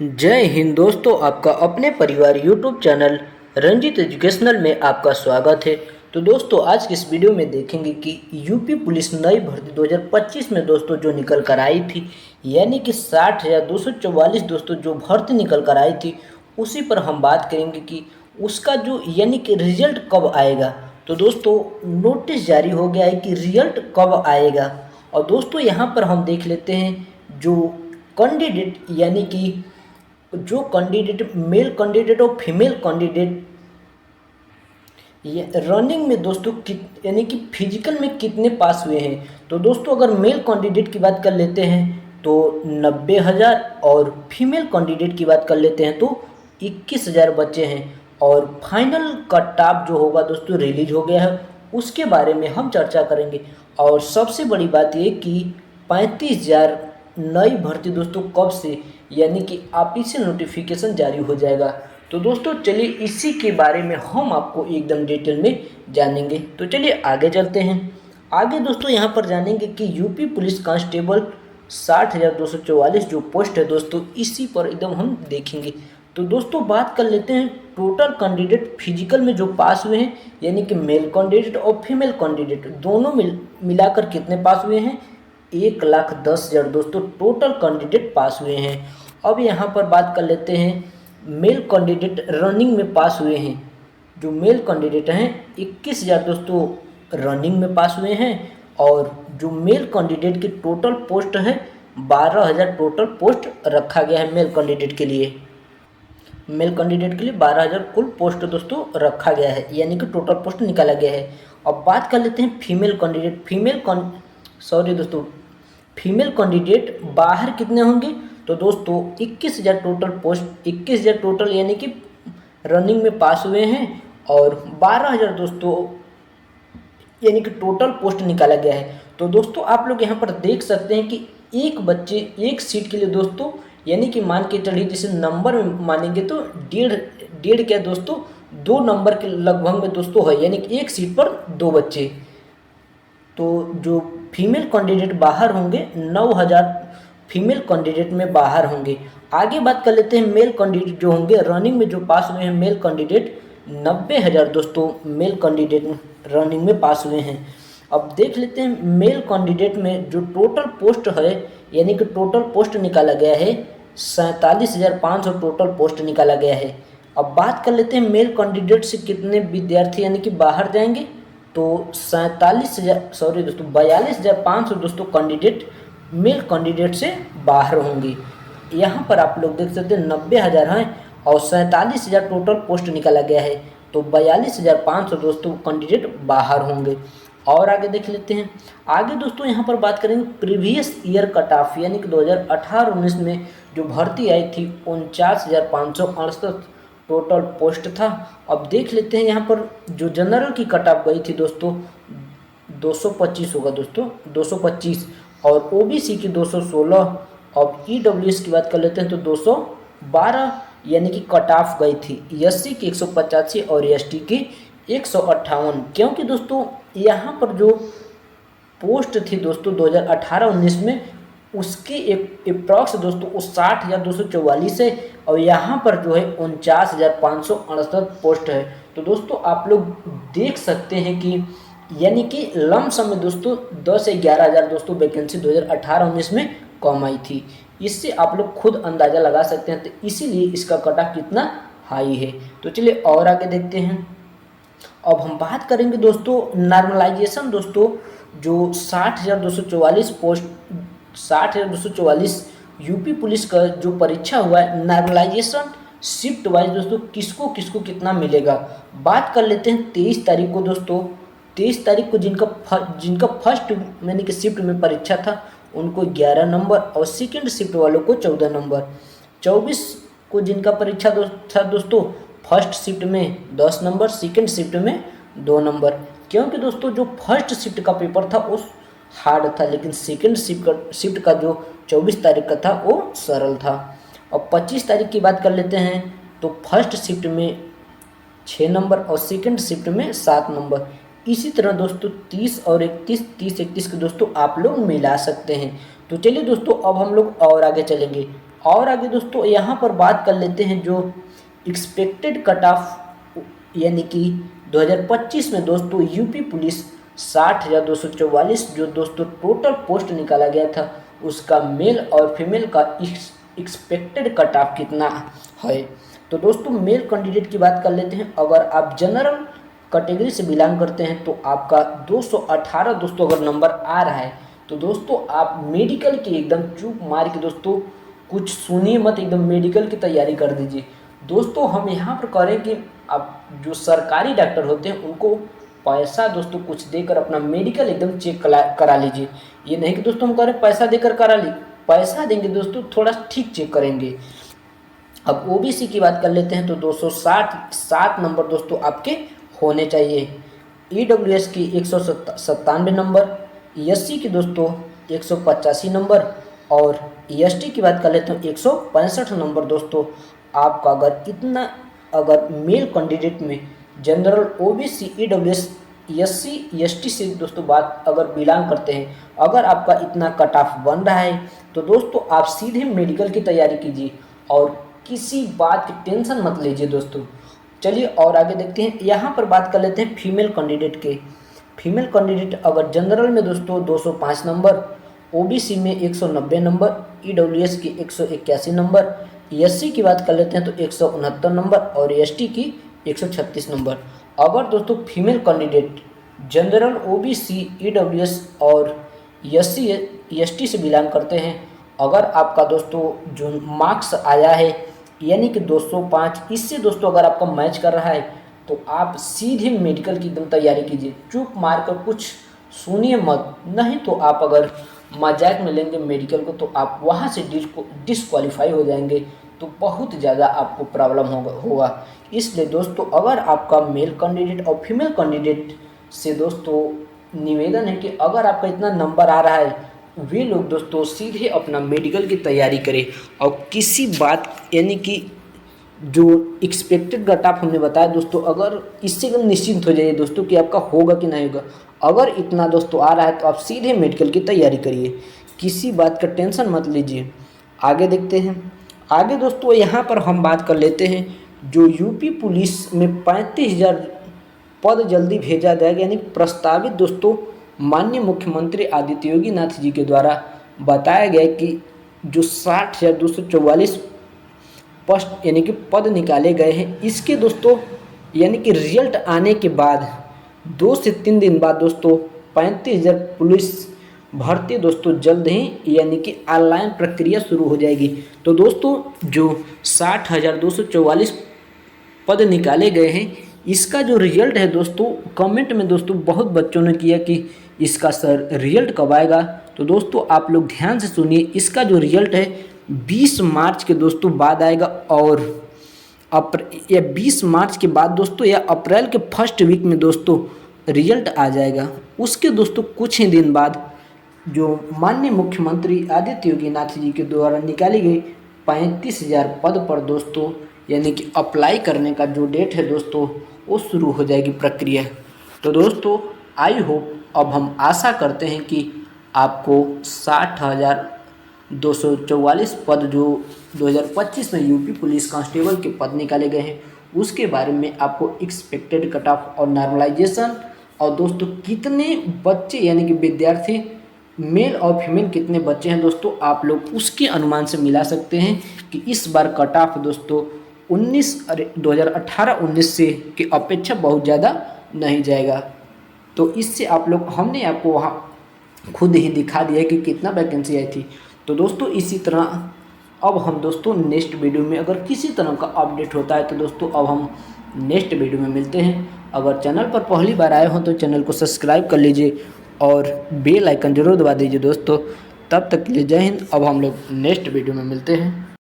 जय हिंद दोस्तों, आपका अपने परिवार यूट्यूब चैनल रंजित एजुकेशनल में आपका स्वागत है। तो दोस्तों, आज की इस वीडियो में देखेंगे कि यूपी पुलिस नई भर्ती 2025 में दोस्तों जो निकल कर आई थी, यानी कि 60,244 दोस्तों जो भर्ती निकल कर आई थी, उसी पर हम बात करेंगे कि उसका जो यानी कि रिजल्ट कब आएगा। तो दोस्तों, नोटिस जारी हो गया है कि रिजल्ट कब आएगा। और दोस्तों, यहाँ पर हम देख लेते हैं जो कैंडिडेट यानी कि जो कैंडिडेट मेल कैंडिडेट और फीमेल कैंडिडेट ये रनिंग में दोस्तों यानी कि फिजिकल में कितने पास हुए हैं। तो दोस्तों, अगर मेल कैंडिडेट की बात कर लेते हैं तो 90,000 और फीमेल कैंडिडेट की बात कर लेते हैं तो 21,000 बच्चे हैं। और फाइनल कट ऑफ जो होगा दोस्तों रिलीज हो गया है, उसके बारे में हम चर्चा करेंगे। और सबसे बड़ी बात ये कि 35,000 नई भर्ती दोस्तों कब से यानी कि ऑफिशियल नोटिफिकेशन जारी हो जाएगा। तो दोस्तों चलिए इसी के बारे में हम आपको एकदम डिटेल में जानेंगे। तो चलिए आगे चलते हैं। आगे दोस्तों यहाँ पर जानेंगे कि यूपी पुलिस कांस्टेबल 60,244 जो पोस्ट है दोस्तों, इसी पर एकदम हम देखेंगे। तो दोस्तों बात कर लेते हैं टोटल कैंडिडेट फिजिकल में जो पास हुए हैं, यानी कि मेल कैंडिडेट और फीमेल कैंडिडेट दोनों मिलाकर कितने पास हुए हैं। 1,10,000 दोस्तों टोटल कैंडिडेट पास हुए हैं। अब यहाँ पर बात कर लेते हैं मेल कैंडिडेट रनिंग में पास हुए हैं। जो मेल कैंडिडेट हैं 21,000 दोस्तों रनिंग में पास हुए हैं। और जो मेल कैंडिडेट की टोटल पोस्ट है 12,000 टोटल पोस्ट रखा गया है मेल कैंडिडेट के लिए। मेल कैंडिडेट के लिए 12,000 कुल पोस्ट दोस्तों रखा गया है, यानी कि टोटल पोस्ट निकाला गया है। अब बात कर लेते हैं फीमेल कैंडिडेट। फीमेल कैंडिडेट बाहर कितने होंगे। तो दोस्तों 21,000 टोटल पोस्ट, 21,000 टोटल यानी कि रनिंग में पास हुए हैं। और 12,000 दोस्तों यानी कि टोटल पोस्ट निकाला गया है। तो दोस्तों आप लोग यहाँ पर देख सकते हैं कि एक बच्चे एक सीट के लिए दोस्तों यानी कि मान के चलिए जैसे नंबर में मानेंगे तो डेढ़ क्या दोस्तों 2 नंबर के लगभग में दोस्तों है, यानी कि एक सीट पर 2 बच्चे। तो जो फीमेल कैंडिडेट बाहर होंगे 9,000 फीमेल कैंडिडेट में बाहर होंगे। आगे बात कर लेते हैं मेल कैंडिडेट जो होंगे रनिंग में जो पास हुए हैं मेल कैंडिडेट 90,000 दोस्तों मेल कैंडिडेट रनिंग में पास हुए हैं। अब देख लेते हैं मेल कैंडिडेट में जो टोटल पोस्ट है यानी कि टोटल पोस्ट निकाला गया है 47,500 टोटल पोस्ट निकाला गया है। अब बात कर लेते हैं मेल कैंडिडेट से कितने विद्यार्थी यानी कि बाहर जाएंगे। तो 42,500 दोस्तों कैंडिडेट मेल कैंडिडेट से बाहर होंगे। यहाँ पर आप लोग देख सकते हैं 90,000 हैं और 47,000 टोटल पोस्ट निकाला गया है। तो 42,500 दोस्तों कैंडिडेट बाहर होंगे। और आगे देख लेते हैं। आगे दोस्तों यहाँ पर बात करेंगे प्रीवियस ईयर कट ऑफ यानी कि 2018-19 में जो भर्ती आई थी 49,568 टोटल पोस्ट था। अब देख लेते हैं यहाँ पर जो जनरल की कट ऑफ गई थी दोस्तों 225 होगा दोस्तों 225, और ओबीसी की 216। अब ईडब्ल्यूएस की बात कर लेते हैं तो 212 यानी कि कट ऑफ गई थी। एससी की 185 और एसटी की 158। क्योंकि दोस्तों यहाँ पर जो पोस्ट थी दोस्तों 2018-19 में उसकी एक अप्रॉक्स दोस्तों 60,244 है और यहाँ पर जो है 49,568 पोस्ट है। तो दोस्तों आप लोग देख सकते हैं कि यानी कि लमसम में दोस्तों 10 से 11,000 दोस्तों वैकेंसी 2018-19 में कम आई थी। इससे आप लोग खुद अंदाज़ा लगा सकते हैं। तो इसीलिए इसका कट ऑफ कितना हाई है। तो चलिए और आगे देखते हैं। अब हम बात करेंगे दोस्तों नॉर्मलाइजेशन दोस्तों जो 60,244 पोस्ट 60,244 यूपी पुलिस का जो परीक्षा हुआ है नॉर्मलाइजेशन शिफ्ट वाइज दोस्तों किसको किसको कितना मिलेगा। बात कर लेते हैं 23 तारीख को दोस्तों। 23 तारीख को जिनका फर्स्ट यानी कि शिफ्ट में परीक्षा था उनको 11 नंबर और सेकेंड शिफ्ट वालों को 14 नंबर। 24 को जिनका परीक्षा था दोस्तों फर्स्ट शिफ्ट में 10 नंबर, सेकेंड शिफ्ट में 2 नंबर। क्योंकि दोस्तों जो फर्स्ट शिफ्ट का पेपर था वो हार्ड था, लेकिन सेकेंड शिफ्ट का जो 24 तारीख का था वो सरल था। अब 25 तारीख की बात कर लेते हैं तो फर्स्ट शिफ्ट में 6 नंबर और सेकेंड शिफ्ट में 7 नंबर। इसी तरह दोस्तों 30 और 31 के दोस्तों आप लोग मिला सकते हैं। तो चलिए दोस्तों अब हम लोग और आगे चलेंगे। और आगे दोस्तों यहाँ पर बात कर लेते हैं जो एक्सपेक्टेड कट ऑफ, यानी कि 2025 में दोस्तों यूपी पुलिस 60,244 जो दोस्तों टोटल पोस्ट निकाला गया था, उसका मेल और फीमेल का एक्सपेक्टेड कट ऑफ कितना है। तो दोस्तों मेल कैंडिडेट की बात कर लेते हैं। अगर आप जनरल कैटेगरी से बिलोंग करते हैं तो आपका 218 दोस्तों अगर नंबर आ रहा है तो दोस्तों आप मेडिकल की एकदम चूक मार के दोस्तों कुछ सुनिए मत, एकदम मेडिकल की तैयारी कर दीजिए। दोस्तों हम यहाँ पर करें कि आप जो सरकारी डॉक्टर होते हैं उनको पैसा दोस्तों कुछ देकर अपना मेडिकल एकदम चेक करा लीजिए। ये नहीं कि दोस्तों हम करें पैसा देकर करा ली, पैसा देंगे दोस्तों थोड़ा ठीक चेक करेंगे। अब ओबीसी की बात कर लेते हैं तो 267 नंबर दोस्तों आपके होने चाहिए। ईडब्ल्यूएस की 197 नंबर, एससी की दोस्तों 185 नंबर और एसटी की बात कर लेते हैं 165 नंबर। दोस्तों आपका अगर मेल कैंडिडेट में general OBC EWS SC ST से दोस्तों बात अगर बिलोंग करते हैं, अगर आपका इतना कट ऑफ बन रहा है तो दोस्तों आप सीधे मेडिकल की तैयारी कीजिए और किसी बात की टेंशन मत लीजिए दोस्तों। चलिए और आगे देखते हैं। यहाँ पर बात कर लेते हैं फीमेल कैंडिडेट के। फीमेल कैंडिडेट अगर जनरल में दोस्तों 205 नंबर, ओबीसी में 190 नंबर, ईडब्ल्यूएस की 181 नंबर, एससी की बात कर लेते हैं तो 169 नंबर और एसटी की 136 नंबर। अगर दोस्तों female candidate general OBC EWS और एससी एसटी से बिलोंग करते हैं, अगर आपका दोस्तों जो मार्क्स आया है यानी कि 205, इससे दोस्तों अगर आपका मैच कर रहा है तो आप सीधे मेडिकल की एकदम तैयारी कीजिए, चूक मार कर कुछ सुनिए मत, नहीं तो आप अगर मजाक में लेंगे मेडिकल को तो आप वहाँ से डिस्क्वालीफाई हो जाएंगे, तो बहुत ज़्यादा आपको प्रॉब्लम होगा। इसलिए दोस्तों अगर आपका मेल कैंडिडेट और फीमेल कैंडिडेट से दोस्तों निवेदन है कि अगर आपका इतना नंबर आ रहा है, वे लोग दोस्तों सीधे अपना मेडिकल की तैयारी करें और किसी बात यानी कि जो एक्सपेक्टेड कट ऑफ हमने बताया दोस्तों, अगर इससे एकदम निश्चिंत हो जाइए दोस्तों कि आपका होगा कि नहीं होगा। अगर इतना दोस्तों आ रहा है तो आप सीधे मेडिकल की तैयारी करिए, किसी बात का टेंशन मत लीजिए। आगे देखते हैं। आगे दोस्तों यहाँ पर हम बात कर लेते हैं जो यूपी पुलिस में 35,000 पद जल्दी भेजा जाएगा, यानी प्रस्तावित दोस्तों माननीय मुख्यमंत्री आदित्य योगी नाथ जी के द्वारा बताया गया कि जो 60,244 पोस्ट यानी कि पद निकाले गए हैं, इसके दोस्तों यानी कि रिजल्ट आने के बाद 2 से 3 दिन बाद दोस्तों 35,000 पुलिस भर्ती दोस्तों जल्द ही यानी कि ऑनलाइन प्रक्रिया शुरू हो जाएगी। तो दोस्तों जो 60,244 पद निकाले गए हैं, इसका जो रिजल्ट है दोस्तों, कमेंट में दोस्तों बहुत बच्चों ने किया कि इसका सर रिजल्ट कब आएगा। तो दोस्तों आप लोग ध्यान से सुनिए, इसका जो रिजल्ट है 20 मार्च के दोस्तों बाद आएगा और 20 मार्च के बाद दोस्तों या अप्रैल के फर्स्ट वीक में दोस्तों रिजल्ट आ जाएगा। उसके दोस्तों कुछ ही दिन बाद जो माननीय मुख्यमंत्री आदित्य योगी नाथ जी के द्वारा निकाली गई 35,000 पद पर दोस्तों यानी कि अप्लाई करने का जो डेट है दोस्तों, वो शुरू हो जाएगी प्रक्रिया। तो दोस्तों आई होप, अब हम आशा करते हैं कि आपको 60,244 पद जो 2025 में यूपी पुलिस कांस्टेबल के पद निकाले गए हैं, उसके बारे में आपको एक्सपेक्टेड कट ऑफ और नॉर्मलाइजेशन और दोस्तों कितने बच्चे यानी कि विद्यार्थी मेल और फीमेल कितने बच्चे हैं दोस्तों, आप लोग उसके अनुमान से मिला सकते हैं कि इस बार कट ऑफ दोस्तों 2018-19 से की अपेक्षा बहुत ज़्यादा नहीं जाएगा। तो इससे आप लोग हमने आपको वहाँ खुद ही दिखा दिया कि कितना वैकेंसी आई थी। तो दोस्तों इसी तरह अब हम दोस्तों नेक्स्ट वीडियो में अगर किसी तरह का अपडेट होता है तो दोस्तों अब हम नेक्स्ट वीडियो में मिलते हैं। अगर चैनल पर पहली बार आए हो तो चैनल को सब्सक्राइब कर लीजिए और बेल आइकन जरूर दबा दीजिए दोस्तों। तब तक के लिए जय हिंद। अब हम लोग नेक्स्ट वीडियो में मिलते हैं।